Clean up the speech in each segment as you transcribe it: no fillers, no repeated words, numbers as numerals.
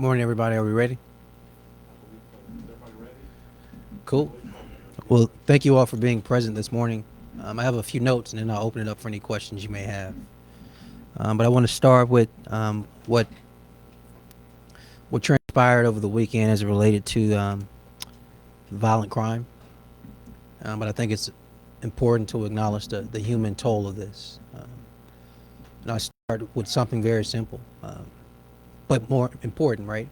Good morning, everybody. Are we ready? Cool. Well, thank you all for being present this morning. I have a few notes, and then I'll open it up for any questions you may have. But I want to start with what transpired over the weekend as it related to violent crime. But I think it's important to acknowledge the human toll of this. And I start with something very simple, but more important, right?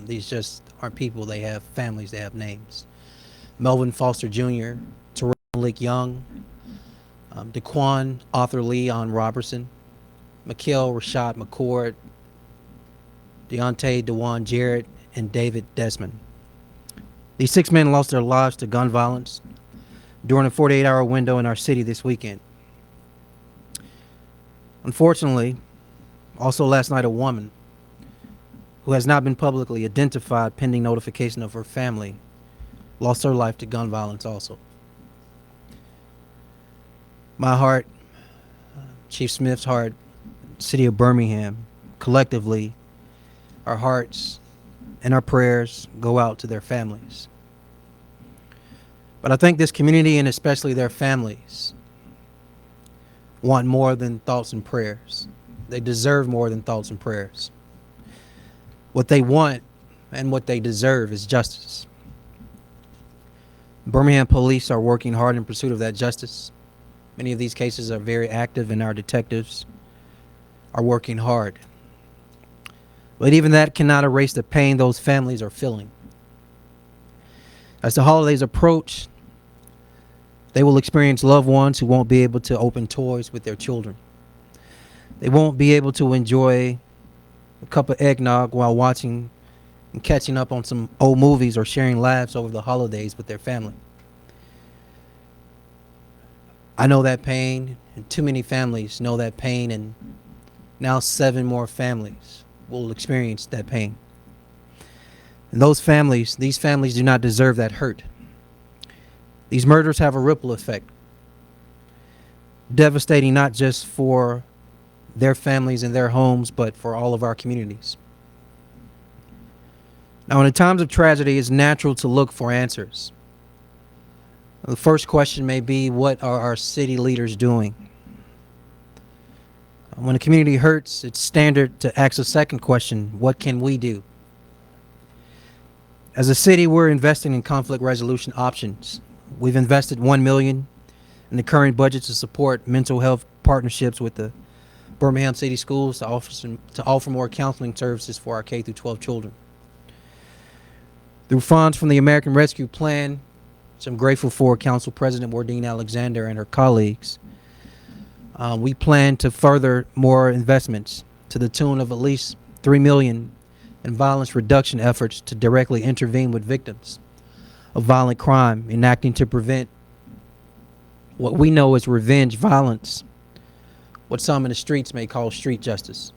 These just aren't people. They have families. They have names. Melvin Foster Jr., Terrell Malik Young, Daquan Arthur Leon Robertson, Mikhail Rashad McCord, Deontay Dewan Jarrett, and David Desmond. These 6 men lost their lives to gun violence during a 48-hour window in our city this weekend. Unfortunately, also last night, a woman who has not been publicly identified pending notification of her family lost her life to gun violence also. My heart, Chief Smith's heart, City of Birmingham, collectively, our hearts and our prayers go out to their families. But I think this community, and especially their families, want more than thoughts and prayers. They deserve more than thoughts and prayers. What they want and what they deserve is justice. Birmingham police are working hard in pursuit of that justice. Many of these cases are very active, and our detectives are working hard. But even that cannot erase the pain those families are feeling. As the holidays approach, they will experience loved ones who won't be able to open toys with their children. They won't be able to enjoy a cup of eggnog while watching and catching up on some old movies or sharing laughs over the holidays with their family. I know that pain, and too many families know that pain, and now 7 more families will experience that pain. And these families do not deserve that hurt. These murders have a ripple effect, devastating not just for their families and their homes, but for all of our communities. Now, in the times of tragedy, it's natural to look for answers. The first question may be, what are our city leaders doing? When a community hurts, it's standard to ask a second question, what can we do? As a city, we're investing in conflict resolution options. We've invested $1 million in the current budget to support mental health partnerships with the Birmingham City Schools to offer more counseling services for our K-12 children. Through funds from the American Rescue Plan, which I'm grateful for Council President Wardine Alexander and her colleagues, we plan to further more investments to the tune of at least $3 million in violence reduction efforts to directly intervene with victims of violent crime, enacting to prevent what we know as revenge violence, what some in the streets may call street justice.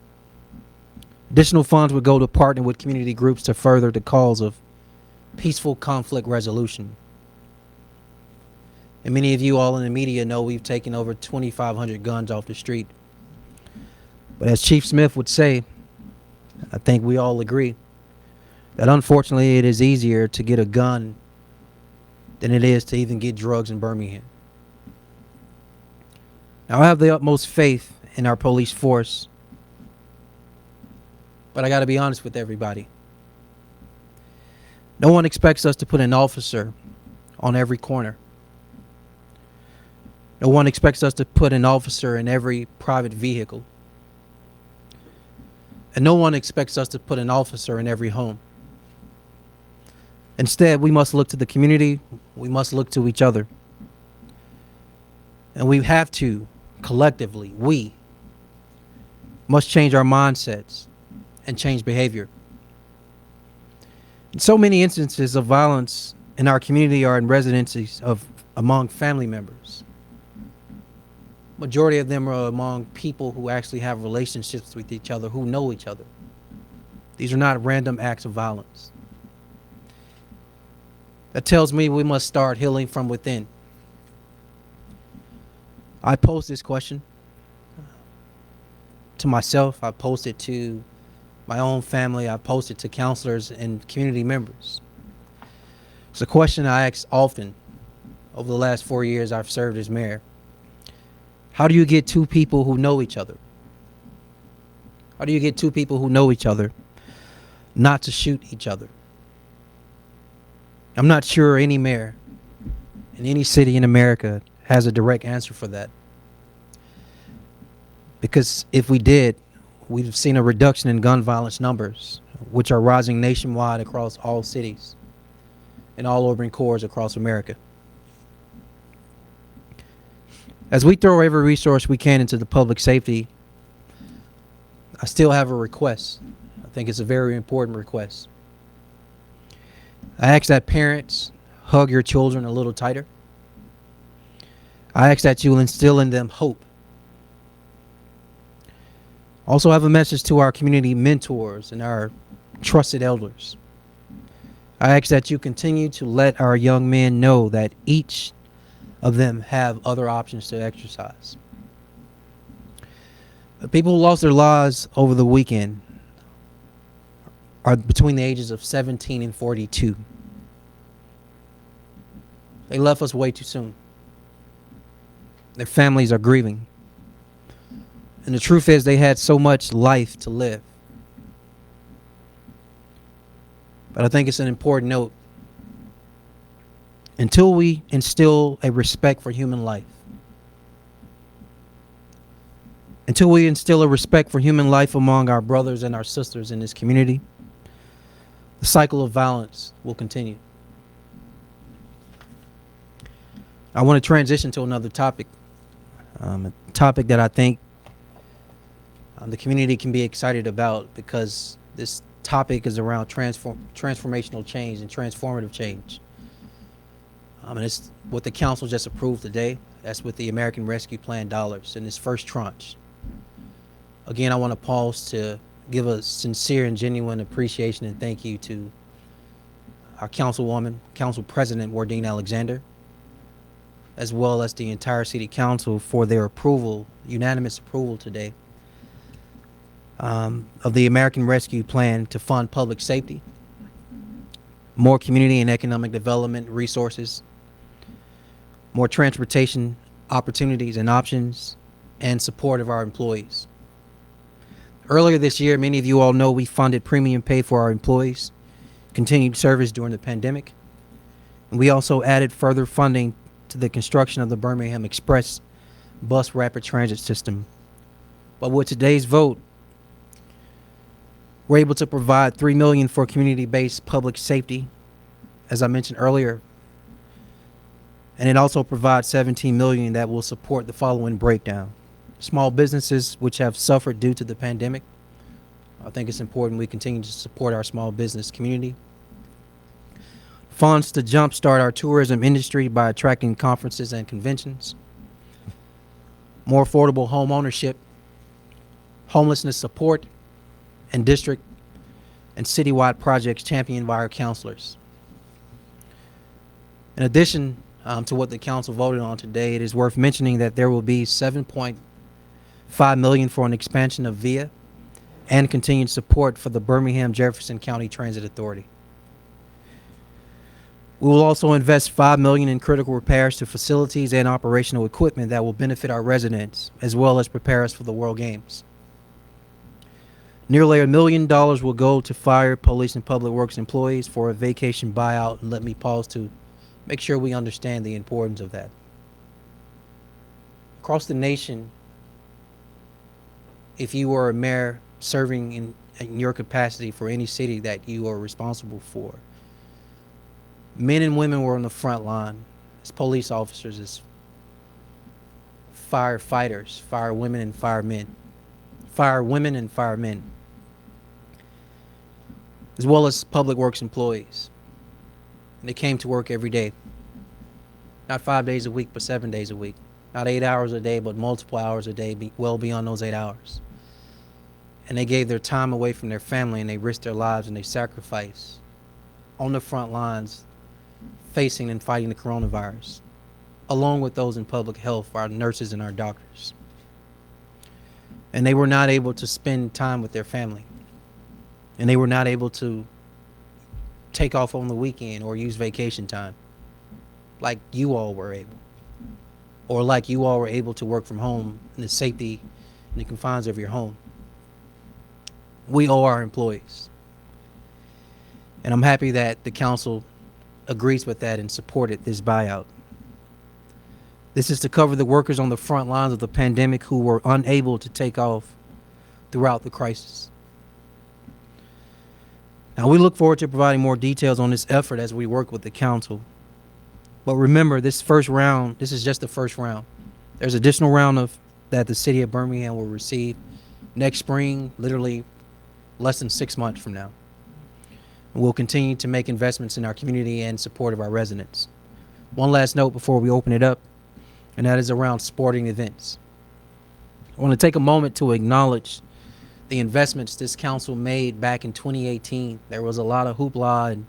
Additional funds would go to partner with community groups to further the cause of peaceful conflict resolution. And many of you all in the media know we've taken over 2,500 guns off the street. But as Chief Smith would say, I think we all agree that unfortunately it is easier to get a gun than it is to even get drugs in Birmingham. Now, I have the utmost faith in our police force, but I got to be honest with everybody. No one expects us to put an officer on every corner. No one expects us to put an officer in every private vehicle. And no one expects us to put an officer in every home. Instead, we must look to the community. We must look to each other. And we have to, collectively, we must change our mindsets and change behavior. And so many instances of violence in our community are in residencies among family members. Majority of them are among people who actually have relationships with each other, who know each other. These are not random acts of violence. That tells me we must start healing from within. I pose this question to myself. I pose it to my own family. I've posted to counselors and community members. It's a question I ask often over the last 4 years I've served as mayor. How do you get two people who know each other? How do you get two people who know each other not to shoot each other? I'm not sure any mayor in any city in America has a direct answer for that. Because if we did, we'd have seen a reduction in gun violence numbers, which are rising nationwide across all cities and all urban cores across America. As we throw every resource we can into the public safety, I still have a request. I think it's a very important request. I ask that parents hug your children a little tighter. I ask that you instill in them hope. Also have a message to our community mentors and our trusted elders. I ask that you continue to let our young men know that each of them have other options to exercise. The people who lost their lives over the weekend are between the ages of 17 and 42. They left us way too soon. Their families are grieving. And the truth is, they had so much life to live. But I think it's an important note. Until we instill a respect for human life, until we instill a respect for human life among our brothers and our sisters in this community, the cycle of violence will continue. I want to transition to another topic, a topic that I think the community can be excited about, because this topic is around transformational change and transformative change. And it's what the council just approved today. That's with the American Rescue Plan dollars in this first tranche. Again, I want to pause to give a sincere and genuine appreciation and thank you to our councilwoman, Council President Wardeen Alexander, as well as the entire city council for their approval, unanimous approval today, of the American Rescue Plan to fund public safety, more community and economic development resources, more transportation opportunities and options, and support of our employees. Earlier this year, many of you all know we funded premium pay for our employees, continued service during the pandemic, and we also added further funding to the construction of the Birmingham Express bus rapid transit system. But with today's vote, we're able to provide $3 million for community-based public safety, as I mentioned earlier, and it also provides $17 million that will support the following breakdown. Small businesses which have suffered due to the pandemic. I think it's important we continue to support our small business community. Funds to jumpstart our tourism industry by attracting conferences and conventions. More affordable home ownership, homelessness support, and district and citywide projects championed by our counselors. In addition to what the council voted on today, it is worth mentioning that there will be $7.5 million for an expansion of VIA and continued support for the Birmingham Jefferson County Transit Authority. We will also invest $5 million in critical repairs to facilities and operational equipment that will benefit our residents, as well as prepare us for the World Games. Nearly $1 million will go to fire, police, and public works employees for a vacation buyout. And let me pause to make sure we understand the importance of that. Across the nation, if you were a mayor serving in your capacity for any city that you are responsible for, men and women were on the front line as police officers, as firefighters, firewomen and firemen, as well as public works employees. And they came to work every day. Not 5 days a week, but 7 days a week. Not 8 hours a day, but multiple hours a day, well beyond those 8 hours. And they gave their time away from their family, and they risked their lives, and they sacrificed on the front lines, facing and fighting the coronavirus, along with those in public health, our nurses and our doctors. And they were not able to spend time with their family. and they were not able to take off on the weekend or use vacation time like you all were able, or like you all were able to work from home in the safety and the confines of your home. We owe our employees. And I'm happy that the council agrees with that and supported this buyout. This is to cover the workers on the front lines of the pandemic who were unable to take off throughout the crisis. Now, we look forward to providing more details on this effort as we work with the council. But remember, this is just the first round. There's additional round of that the city of Birmingham will receive next spring, literally less than 6 months from now. And we'll continue to make investments in our community and support of our residents. One last note before we open it up, and that is around sporting events. I want to take a moment to acknowledge the investments this council made back in 2018. There was a lot of hoopla and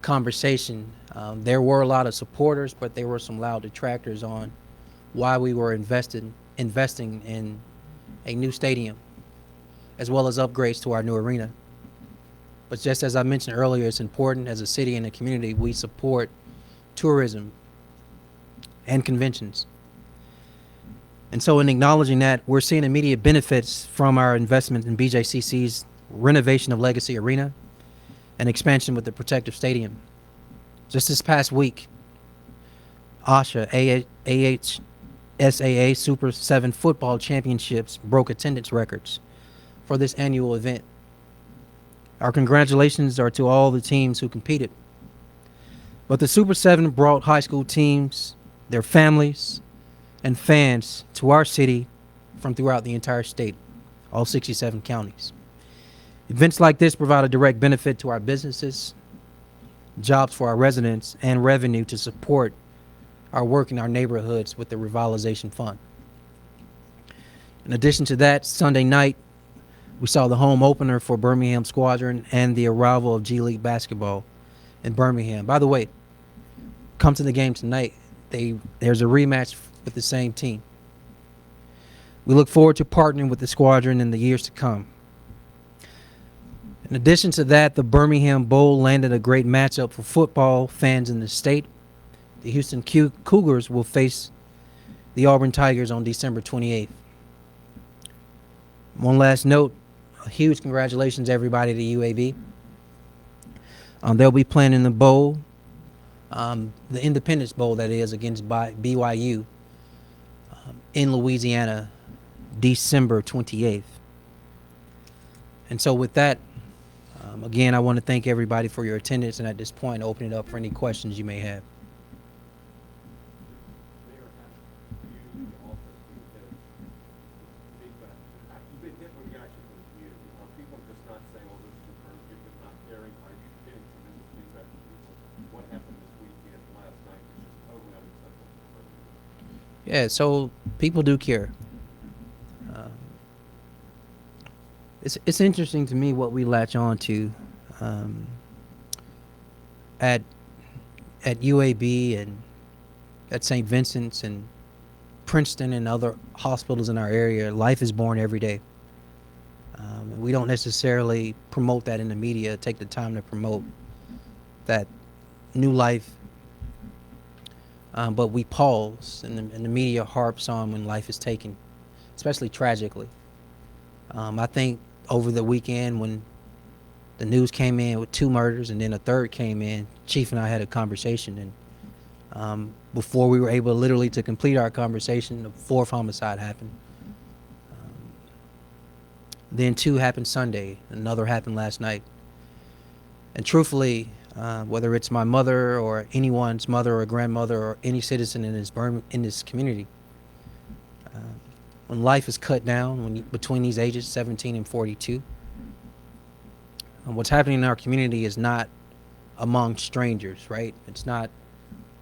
conversation. There were a lot of supporters, but there were some loud detractors on why we were investing in a new stadium, as well as upgrades to our new arena. But just as I mentioned earlier, it's important as a city and a community we support tourism and conventions. And so in acknowledging that, we're seeing immediate benefits from our investment in BJCC's renovation of Legacy Arena and expansion with the Protective Stadium. Just this past week, AHSAA Super 7 football championships broke attendance records for this annual event. Our congratulations are to all the teams who competed. But the Super 7 brought high school teams, their families, and fans to our city from throughout the entire state, all 67 counties. Events like this provide a direct benefit to our businesses, jobs for our residents, and revenue to support our work in our neighborhoods with the Revitalization Fund. In addition to that, Sunday night, we saw the home opener for Birmingham Squadron and the arrival of G League basketball in Birmingham. By the way, come to the game tonight. There's a rematch with the same team. We look forward to partnering with the Squadron in the years to come. In addition to that, the Birmingham Bowl landed a great matchup for football fans in the state. The Houston Cougars will face the Auburn Tigers on December 28th. One last note, a huge congratulations everybody to UAB. They'll be playing in the bowl, the Independence Bowl that is, against BYU in Louisiana, December 28th. And so with that, again, I want to thank everybody for your attendance, and at this point, open it up for any questions you may have. Yeah, so people do care. It's interesting to me what we latch on to at UAB and at St. Vincent's and Princeton and other hospitals in our area. Life is born every day. We don't necessarily promote that in the media, take the time to promote that new life. But we pause, and the media harps on when life is taken, especially tragically. I think over the weekend when the news came in with 2 murders and then a third came in, Chief and I had a conversation, and before we were able literally to complete our conversation, the 4th homicide happened. Then 2 happened Sunday, another happened last night. And truthfully, whether it's my mother or anyone's mother or grandmother or any citizen in this community, when life is cut down between these ages 17 and 42, what's happening in our community is not among strangers, right? It's not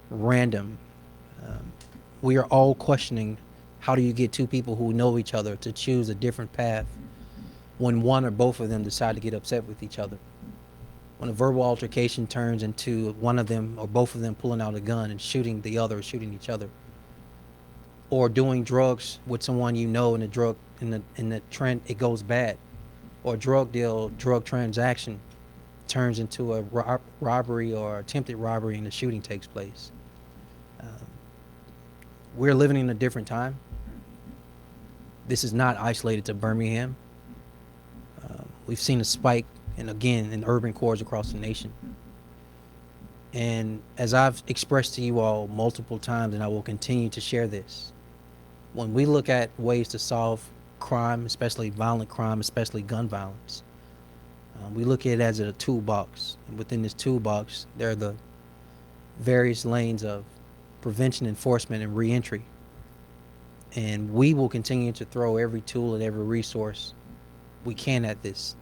random. We are all questioning, how do you get 2 people who know each other to choose a different path when one or both of them decide to get upset with each other? When a verbal altercation turns into one of them or both of them pulling out a gun and shooting the other, or shooting each other, or doing drugs with someone you know in the trend, it goes bad. or drug deal, drug transaction turns into a robbery or attempted robbery and the shooting takes place. Um, we're living in a different time. This is not isolated to Birmingham. We've seen a spike, and again, in urban cores across the nation. And as I've expressed to you all multiple times, and I will continue to share this, when we look at ways to solve crime, especially violent crime, especially gun violence, we look at it as a toolbox. And within this toolbox, there are the various lanes of prevention, enforcement, and reentry. And we will continue to throw every tool and every resource we can at this.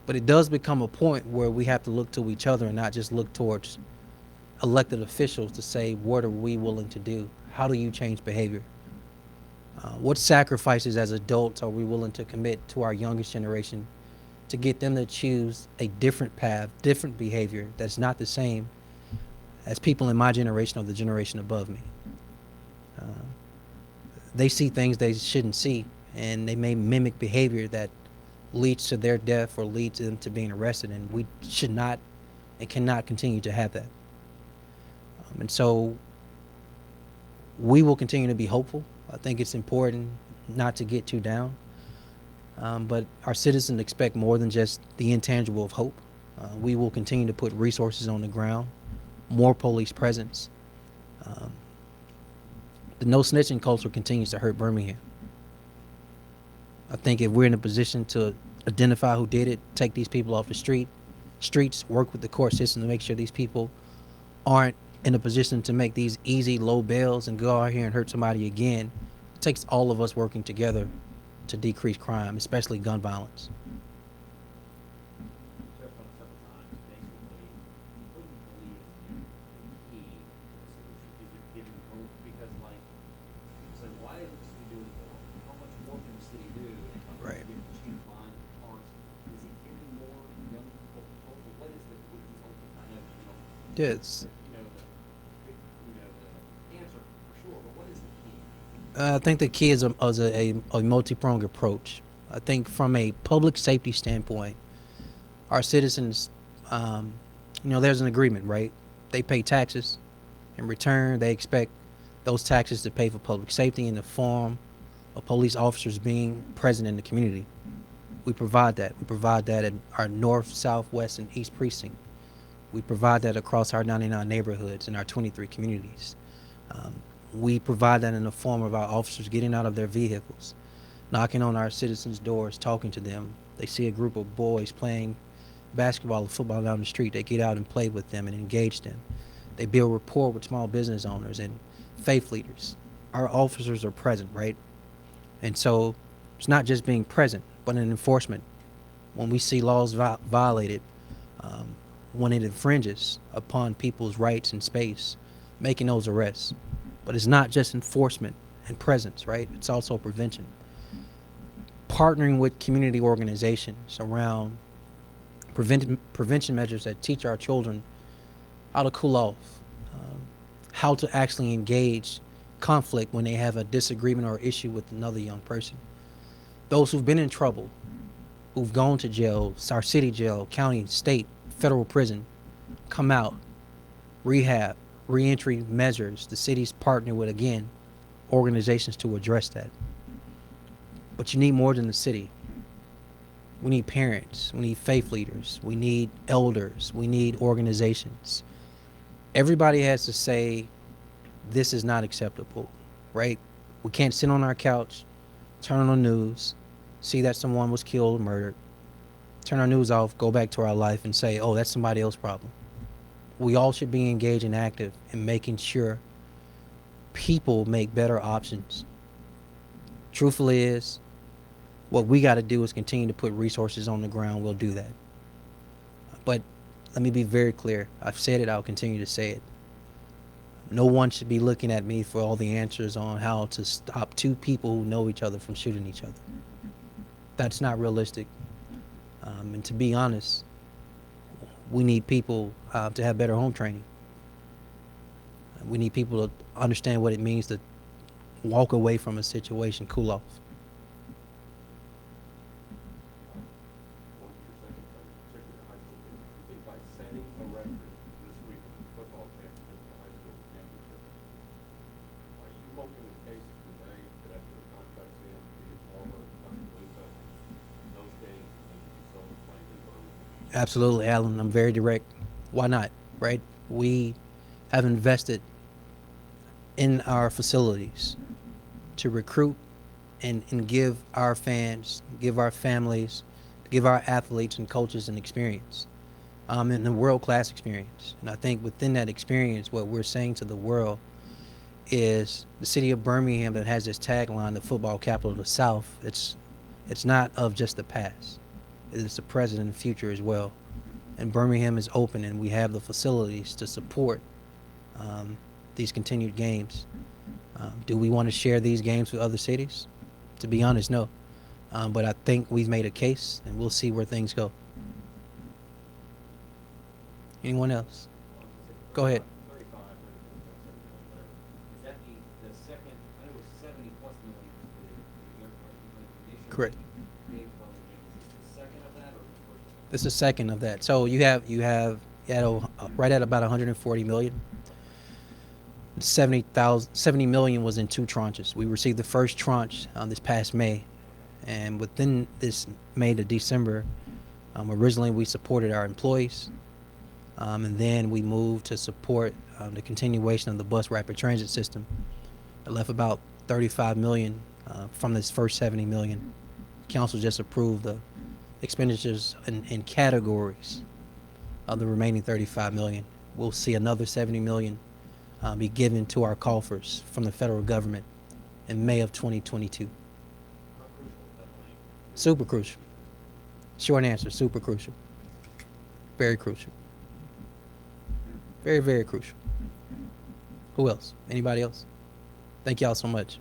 But it does become a point where we have to look to each other and not just look towards elected officials to say, what are we willing to do? How do you change behavior? What sacrifices as adults are we willing to commit to our youngest generation to get them to choose a different path, different behavior that's not the same as people in my generation or the generation above me? Uh, they see things they shouldn't see, and they may mimic behavior that leads to their death or leads them to being arrested, and we should not and cannot continue to have that. And so we will continue to be hopeful. I think it's important not to get too down. But our citizens expect more than just the intangible of hope. We will continue to put resources on the ground, more police presence. Um, the no snitching culture continues to hurt Birmingham. I think if we're in a position to identify who did it, take these people off the streets, work with the court system to make sure these people aren't in a position to make these easy low bails and go out here and hurt somebody again, it takes all of us working together to decrease crime, especially gun violence. Right. Yes. I think the key is a multi-pronged approach. I think from a public safety standpoint, our citizens, um, there's an agreement, right? They pay taxes. In return, they expect those taxes to pay for public safety in the form of police officers being present in the community. We provide that. We provide that in our north, south, west, and east precinct. We provide that across our 99 neighborhoods and our 23 communities. Um, we provide that in the form of our officers getting out of their vehicles, knocking on our citizens' doors, talking to them. They see a group of boys playing basketball or football down the street. They get out and play with them and engage them. They build rapport with small business owners and faith leaders. Our officers are present, right? And so it's not just being present, but in enforcement. When we see laws violated, um, when it infringes upon people's rights and space, making those arrests. But it's not just enforcement and presence, right? It's also prevention. Partnering with community organizations around prevention measures that teach our children how to cool off, um, how to actually engage conflict when they have a disagreement or issue with another young person. Those who've been in trouble, who've gone to jail, our city jail, county, state, federal prison, come out, rehab, reentry measures. The cities partner with, again, organizations to address that. But you need more than the city. We need parents. We need faith leaders. We need elders. We need organizations. Everybody has to say, this is not acceptable, right? We can't sit on our couch, turn on the news, see that someone was killed or murdered, turn our news off, go back to our life and say, oh, that's somebody else's problem. We all should be engaged and active in making sure people make better options. Truthfully is, what we got to do is continue to put resources on the ground. We'll do that. But let me be very clear. I've said it. I'll continue to say it. No one should be looking at me for all the answers on how to stop two people who know each other from shooting each other. That's not realistic. And to be honest, we need people to have better home training. We need people to understand what it means to walk away from a situation, cool off. hoping in cases today that after the contract's in, the former Tuscaloosa, those games can be sold played in Birmingham. Absolutely, Alan. I'm very direct. Why not? Right? We have invested in our facilities to recruit and give our fans, give our families, give our athletes and coaches an experience, and a world class experience. And I think within that experience, what we're saying to the world is the city of Birmingham that has this tagline, the football capital of the South. It's not of just the past. It is the present and the future as well. And Birmingham is open, and we have the facilities to support um, these continued games. Do we want to share these games with other cities? To be honest, no. But I think we've made a case, and we'll see where things go. Anyone else? Go ahead. 35, whatever. Is that the second, I know it was 70 plus million for the initial. Correct. Gave from the games. Is this the second of that or the first? This is the second of that. So you have right at about 140 million. 70 million was in two tranches. We received the first tranche this past May, and within this May to December, originally we supported our employees, and then we moved to support the continuation of the bus rapid transit system. It left about 35 million from this first 70 million. Council just approved the expenditures in categories of the remaining 35 million. We'll see another 70 million be given to our coffers from the federal government in May of 2022. How crucial is that money? Super crucial. Short answer, super crucial. Very crucial. Very, very crucial. Who else? Anybody else? Thank y'all so much.